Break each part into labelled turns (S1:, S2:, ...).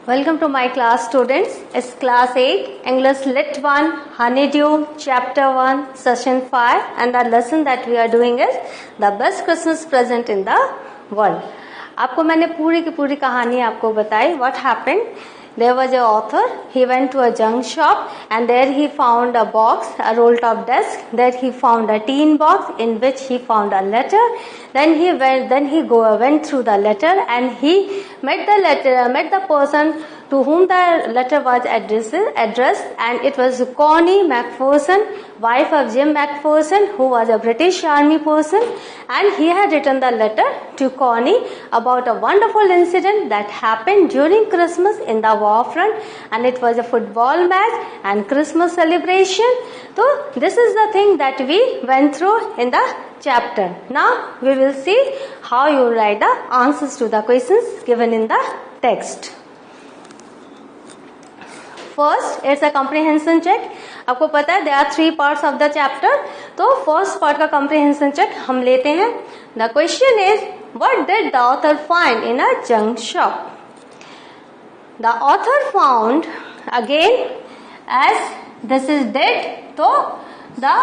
S1: Welcome to my class, students. It's class 8, English Lit 1, Honeydew, Chapter 1, Session 5, and the lesson that we are doing is the best Christmas present in the world. आपको मैंने पूरी की पूरी कहानी आपको बताई. What happened? There was an author. He went to a junk shop and there he found a box, a roll-top desk. There he found a tin box in which he found a letter. Then he went through the letter and he met the person to whom the letter was addressed, and it was Connie Macpherson, wife of Jim Macpherson, who was a British Army person, and he had written the letter to Connie about a wonderful incident that happened during Christmas in the war front, and it was a football match and Christmas celebration. So this is the thing that we went through in the chapter. Now we will see how you write the answers to the questions given in the text. First, it's a comprehension check. आपको पता है there are 3 parts of the chapter. तो first part का comprehension check हम लेते हैं. The question is, what did the author find in a junk shop? The author found, again, as this is did, तो the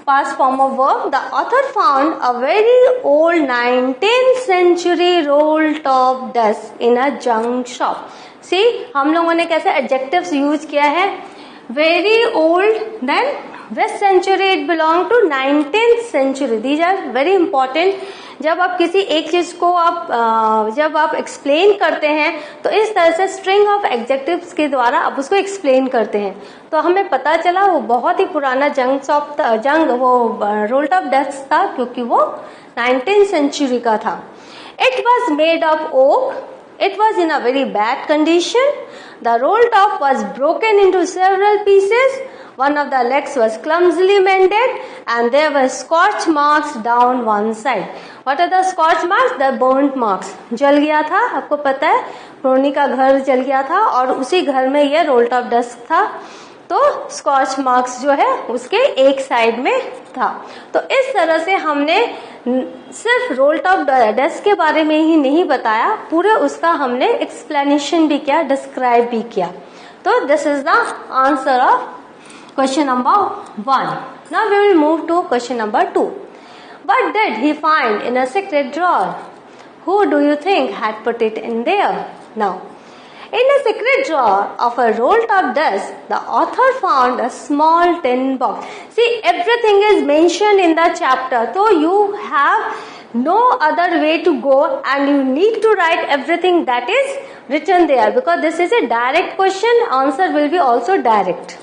S1: past form of verb, the author found a very old 19th century roll top desk in a junk shop. See, हम लोगों ने कैसे adjectives use किया है? Very old, then which century it belong to? 19th century. These are very important. जब आप किसी एक चीज को जब आप एक्सप्लेन करते हैं तो इस तरह से स्ट्रिंग ऑफ एडजेक्टिव्स के द्वारा आप उसको एक्सप्लेन करते हैं. तो हमें पता चला वो बहुत ही पुराना वो रोल टॉप डेस्क था क्योंकि वो 19th सेंचुरी का था. It was made of oak. It was in a very bad condition. The roll top was broken into several pieces. One of the legs was clumsily mended and there were scorch marks down one side. What are the scorch marks? The burnt marks. जल गया था, आपको पता है, प्रोनी का घर जल गया था और उसी घर में ये रोल टॉप डेस्क था. तो स्कॉच मार्क्स जो है उसके एक साइड में था. तो इस तरह से हमने सिर्फ रोल टॉप डेस्क के बारे में ही नहीं बताया, पूरे उसका हमने एक्सप्लेनेशन भी किया, डिस्क्राइब भी किया. तो this is the answer of question number 1. Now we will move to question number 2. What did he find in a secret drawer? Who do you think had put it in there? Now in a secret drawer of a roll-top desk, the author found a small tin box. See, everything is mentioned in the chapter, so you have no other way to go and you need to write everything that is written there because this is a direct question. Answer will be also direct.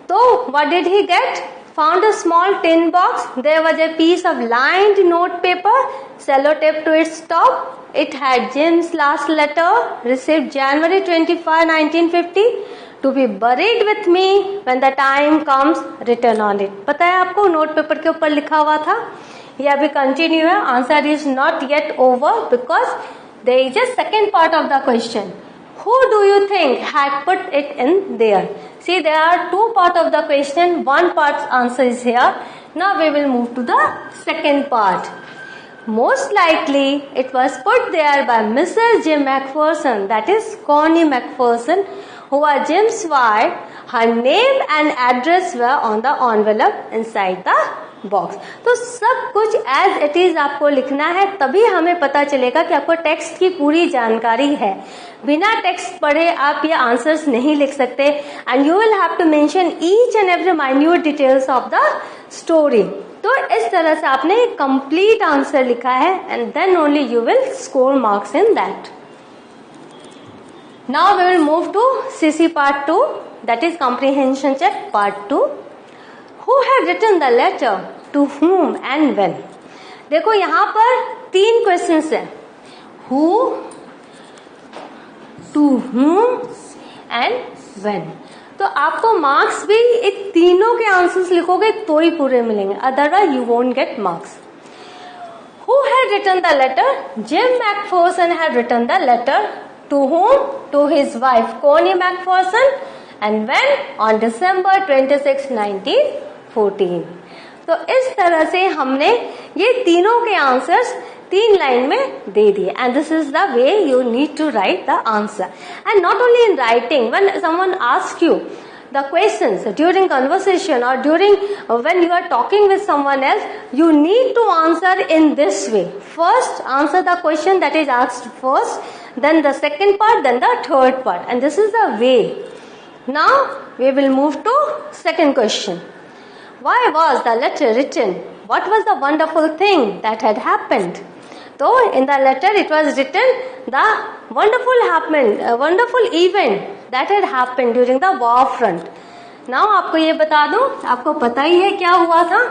S1: So, what did he get? Found a small tin box. There was a piece of lined note paper, sellotape to its top. It had Jim's last letter, received January 25, 1950, to be buried with me when the time comes, written on it. पता है आपको note paper के ऊपर लिखा हुआ था. ये अभी कंटिन्यू है. Answer is not yet over because there is a second part of the question. Who do you think had put it in there? See, there are 2 parts of the question. One part's answer is here. Now we will move to the second part. Most likely, it was put there by Mrs. Jim Macpherson, that is Connie Macpherson, who was Jim's wife. Her name and address were on the envelope inside the box. तो सब कुछ as it is आपको लिखना है, तभी हमें पता चलेगा कि आपको टेक्स्ट की पूरी जानकारी है. बिना टेक्स्ट पढ़े आप ये आंसर्स नहीं लिख सकते. And you will have to mention each and every minute details of the story. तो इस तरह से आपने एक कंप्लीट आंसर लिखा है and then only you will score marks in that. Now we will move to CC part 2, that is comprehension check part 2. Who had written the letter? To whom and when? देखो यहाँ पर 3 questions हैं. Who, to whom and when. तो आपको marks भी इन तीनों के answers लिखोगे तो ही पूरे मिलेंगे, otherwise you won't get marks. Who had written the letter? Jim Macpherson had written the letter. To whom? To his wife Connie Macpherson. And when? On December 26, 1914. तो इस तरह से हमने ये तीनों के आंसर्स 3 लाइन में दे दिए. And this is the way you need to write the answer. And not only in writing, when someone ask you the questions during conversation or during when you are talking with someone else, you need to answer in this way. First answer the question that is asked first, then the second part, then the third part, and this is the way. Now we will move to second question. Why was the letter written? What was the wonderful thing that had happened? So in the letter it was written the wonderful event that had happened during the war front. Now आपको ये बता दूं, आपको पता ही है क्या हुआ था.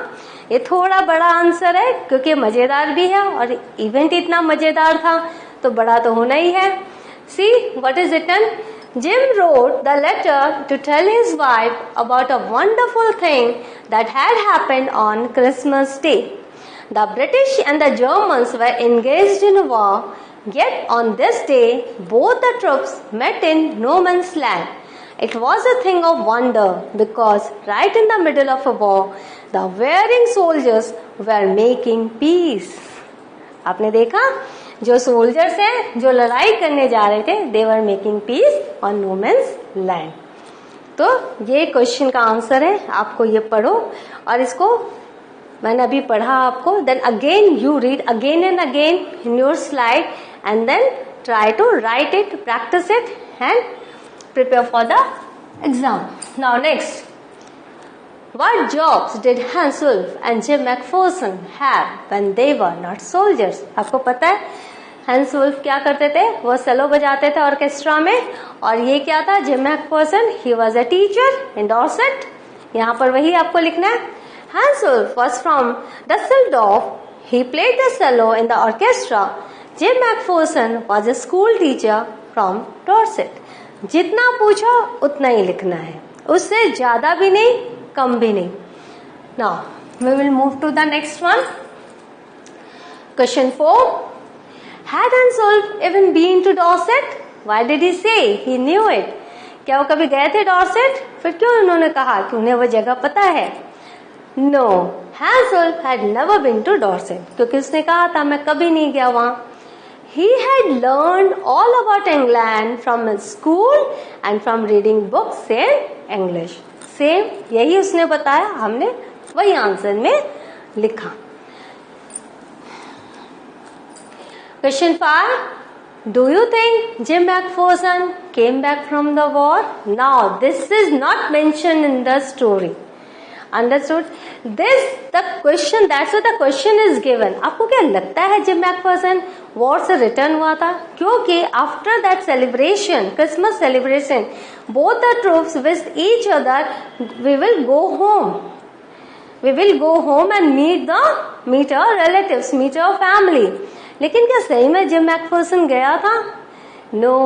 S1: ये थोड़ा बड़ा आंसर है क्योंकि मजेदार भी है और इवेंट इतना मजेदार था तो बड़ा तो होना ही है. See what is written. Jim wrote the letter to tell his wife about a wonderful thing that had happened on Christmas Day. The British and the Germans were engaged in a war. Yet on this day, both the troops met in no man's land. It was a thing of wonder because right in the middle of a war, the wearing soldiers were making peace. आपने देखा जो soldiers हैं जो लड़ाई करने जा रहे थे, they were making peace on no man's land. तो ये क्वेश्चन का आंसर है. आपको ये पढ़ो और इसको मैंने अभी पढ़ा आपको. Then again you read again and again in your slide and then try to write it, practice it and prepare for the exam. Now next, what jobs did Hans Wolf and Jim McPherson have when they were not soldiers? आपको पता है hence wolf क्या करते थे? वो सेलो बजाते थे orchestra में. और ये क्या था? Gym Macpherson, he was a teacher in Dorset. यहाँ पर वही आपको लिखना है. Hans Wolf was from Dusseldorf. He played the cello in the orchestra. Jim McPherson was a school teacher from Dorset. जितना पूछो उतना ही लिखना है, उससे ज्यादा भी नहीं कम भी नहीं. Now we will move to the next one. Question 4. Had Hans Wolf even been to Dorset? Why did he say he knew it? क्या वो कभी गए थे डॉर्सेट? फिर क्यों उन्होंने कहा कि उन्हें वो जगह पता है? No, Hans Wolf had never been to Dorset, क्योंकि उसने कहा था मैं कभी नहीं गया वहां. He had learned all about England from his school and from reading books in English. Same यही उसने बताया, हमने वही आंसर में लिखा. Question 5. Do you think Jim McPherson came back from the war? Now this is not mentioned in the story. Understood? The question, that's what the question is given. आपको क्या लगता है जिम मैकफर्सन वॉर से return हुआ था? क्योंकि after that celebration, Christmas celebration, both the troops wished each other we will go home and meet our relatives, meet our family. लेकिन क्या सही में जिम मैकफर्सन गया था? No,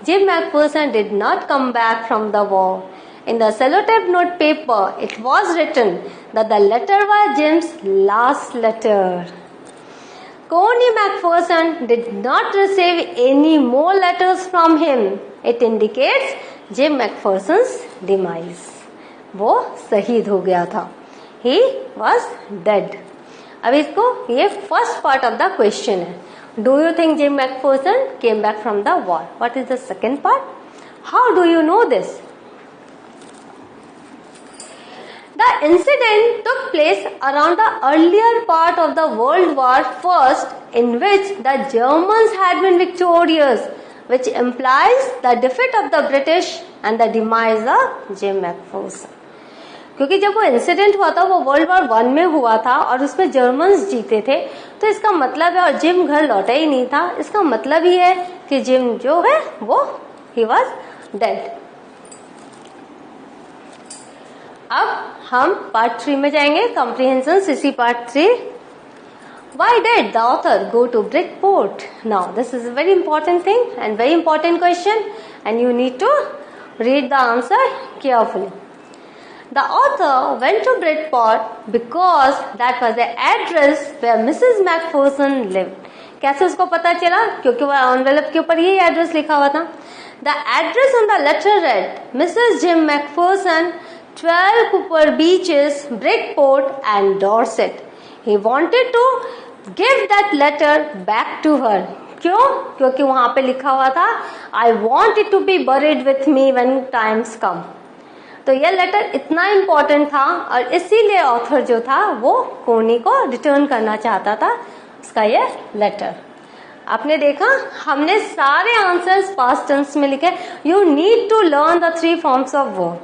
S1: Jim McPherson did not come back from the war. In the sellotape note paper, it was written that the letter was Jim's last letter. Connie McPherson did not receive any more letters from him. It indicates Jim McPherson's demise. वो शहीद हो गया था. He was dead. अब इसको ये first part of the question है. Do you think Jim McPherson came back from the war? What is the second part? How do you know this? The incident took place around the earlier part of the World War I, in which the Germans had been victorious, which implies the defeat of the British and the demise of Jim McPherson. क्योंकि जब वो incident हुआ था वो world war 1 में हुआ था और उसमें जर्मन्स जीते थे, तो इसका मतलब है, और जिम घर लौटा ही नहीं था, इसका मतलब ही है कि जिम जो है वो ही वॉज डेड. अब हम पार्ट 3 में जाएंगे, comprehension CC part 3. Why did the author go to Bridgeport? Now this is a very important thing and very important question and you need to read the answer carefully. The author went to Bridgeport because that was the address where Mrs. McPherson lived. कैसे उसको पता चला? क्योंकि वो envelope के ऊपर यही address लिखा हुआ था. The address on the letter read Mrs. Jim McPherson, 12 Cooper Beaches, Bridgeport and Dorset. He wanted to give that letter back to her. क्यों? क्योंकि वहां पे लिखा हुआ था I want it to be buried with me when times come. तो यह letter इतना इंपॉर्टेंट था और इसीलिए ऑथर जो था वो कोनी को रिटर्न करना चाहता था उसका यह लेटर। आपने देखा हमने सारे आंसर्स पास्ट टेंस में लिखे। You need to learn the 3 forms of verb.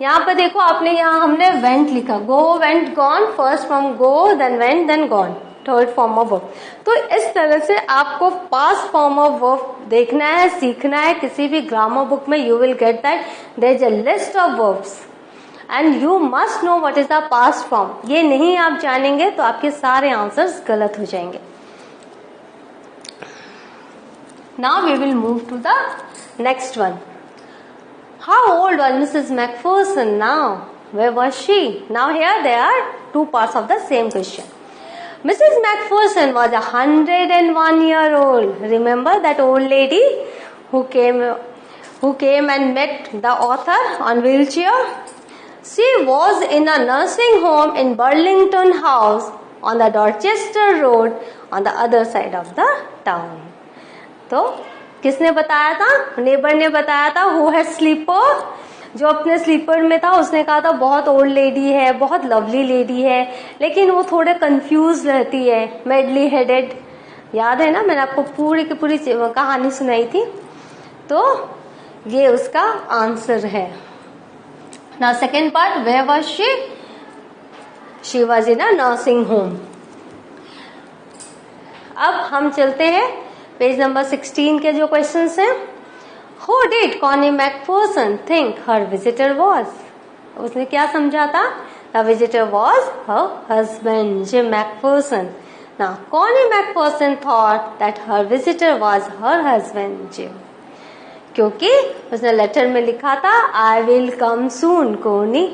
S1: यहाँ पर देखो आपने यहाँ हमने वेंट लिखा, go went gone, first form go, then went then gone, third form of verb. तो इस तरह से आपको पास्ट फॉर्म ऑफ वर्ब देखना है, सीखना है। किसी भी ग्रामर बुक में you will get that there is a list of verbs and you must know what is the past form. ये नहीं आप जानेंगे तो आपके सारे आंसर्स गलत हो जाएंगे। Now we will move to the next one. How old was Mrs. Macpherson now? Where was she? Now here there are 2 parts of the same question. Mrs. Macpherson was 101-year-old. Remember that old lady who came and met the author on wheelchair? She was in a nursing home in Burlington House on the Dorchester Road on the other side of the town. तो किसने बताया था? Neighbour ने बताया था। Who had sleeper, जो अपने sleeper में था उसने कहा था बहुत ओल्ड लेडी है, बहुत लवली लेडी है, लेकिन वो थोड़े कंफ्यूज रहती है, मेडली हेडेड। याद है ना, मैंने आपको पूरी की पूरी कहानी सुनाई थी। तो ये उसका आंसर है। Now second part, where was she? She was in a nursing home. अब हम चलते हैं पेज नंबर 16 के जो क्वेश्चंस हैं। Who did Connie Macpherson think her visitor was? उसने क्या समझा था? The visitor was her husband, Jim Macpherson. Now, Connie Macpherson thought that her visitor was her husband, Jim. क्योंकि उसने लेटर में लिखा था I will come soon, Connie.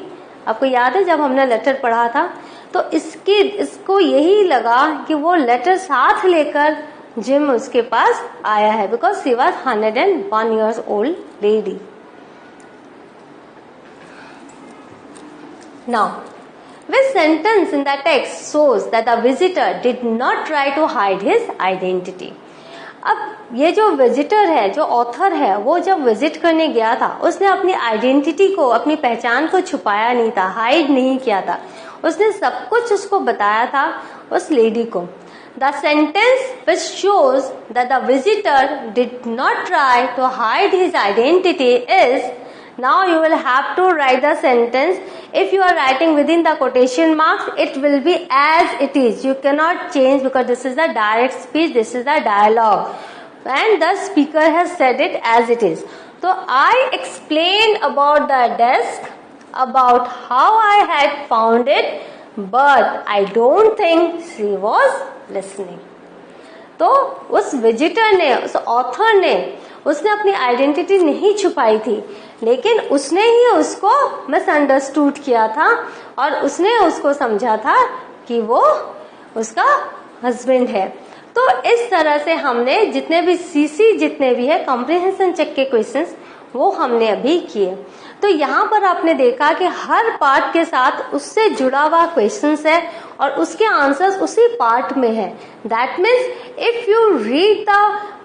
S1: आपको याद है जब हमने लेटर पढ़ा था तो इसको यही लगा कि वो लेटर साथ लेकर जिम उसके पास आया है, because she was 101 years old lady. Now, which sentence in the text shows that the visitor did not try to hide his identity? अब ये जो विजिटर है, जो ऑथर है, वो जब विजिट करने गया था उसने अपनी आइडेंटिटी को, अपनी पहचान को छुपाया नहीं था, हाइड नहीं किया था। उसने सब कुछ उसको बताया था उस लेडी को। The sentence which shows that the visitor did not try to hide his identity is, now you will have to write the sentence. If you are writing within the quotation marks, it will be as it is. You cannot change because this is the direct speech, this is the dialogue. And the speaker has said it as it is. So I explained about the desk, about how I had found it, but I don't think she was listening. तो उस visitor ने, उस author ने, उसने अपनी identity नहीं छुपाई थी, लेकिन उसने ही उसको मिसअंडरस्टूड किया था और उसने उसको समझा था कि वो उसका हस्बैंड है। तो इस तरह से हमने जितने भी है कॉम्प्रिहेंशन चेक के क्वेश्चंस वो हमने अभी किए। तो यहाँ पर आपने देखा कि हर पार्ट के साथ उससे जुड़ा हुआ क्वेश्चंस है और उसके आंसर्स उसी पार्ट में है। That means if you read the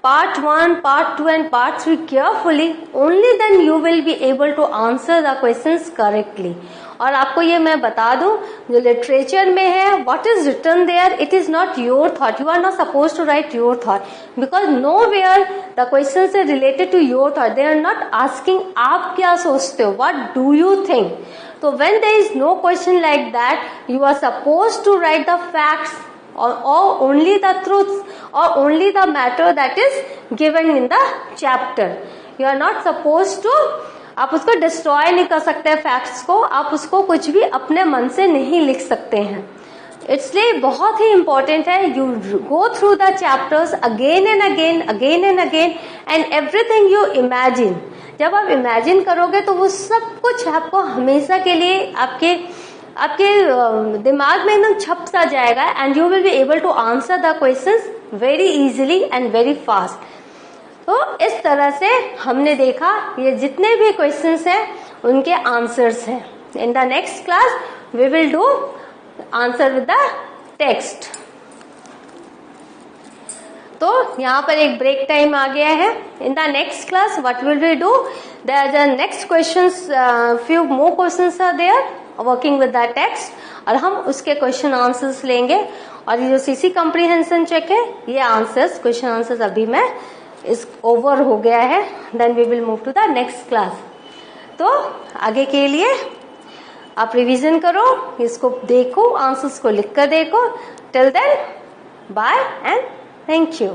S1: part 1, part 2 and part 3 carefully, only then you will be able to answer the questions correctly. और आपको ये मैं बता दूं, जो लिटरेचर में है, what is written there, it is not your thought. You are not suppose to write your thought, because nowhere the question is related to your thought. They are not asking आप क्या सोचते हो, what do you think. तो when there is no question like that, you are suppose to write the facts or only the truths or only the matter that is given in the chapter. You are not supposed to, आप उसको destroy नहीं कर सकते facts को, आप उसको कुछ भी अपने मन से नहीं लिख सकते हैं। इसलिए बहुत ही इंपॉर्टेंट है you go through the chapters again and again and everything you imagine. जब आप इमेजिन करोगे तो वो सब कुछ आपको हमेशा के लिए आपके दिमाग में एकदम छप सा जाएगा and you will be able to answer the questions very easily and very fast. तो इस तरह से हमने देखा ये जितने भी क्वेश्चंस हैं उनके आंसर्स हैं। In the next class we will do answer with the text. तो यहाँ पर एक ब्रेक टाइम आ गया है. In the next class what will we do, the next questions, few more questions are there working with the text, और हम उसके क्वेश्चन आंसर्स लेंगे. और ये जो सीसी कॉम्प्रिहेंशन चेक है, ये आंसर्स, क्वेश्चन आंसर्स अभी मैं इस ओवर हो गया है. Then we will move to the next class. तो आगे के लिए आप रिवीजन करो, इसको देखो, आंसर्स को लिख कर देखो. Till then bye and thank you.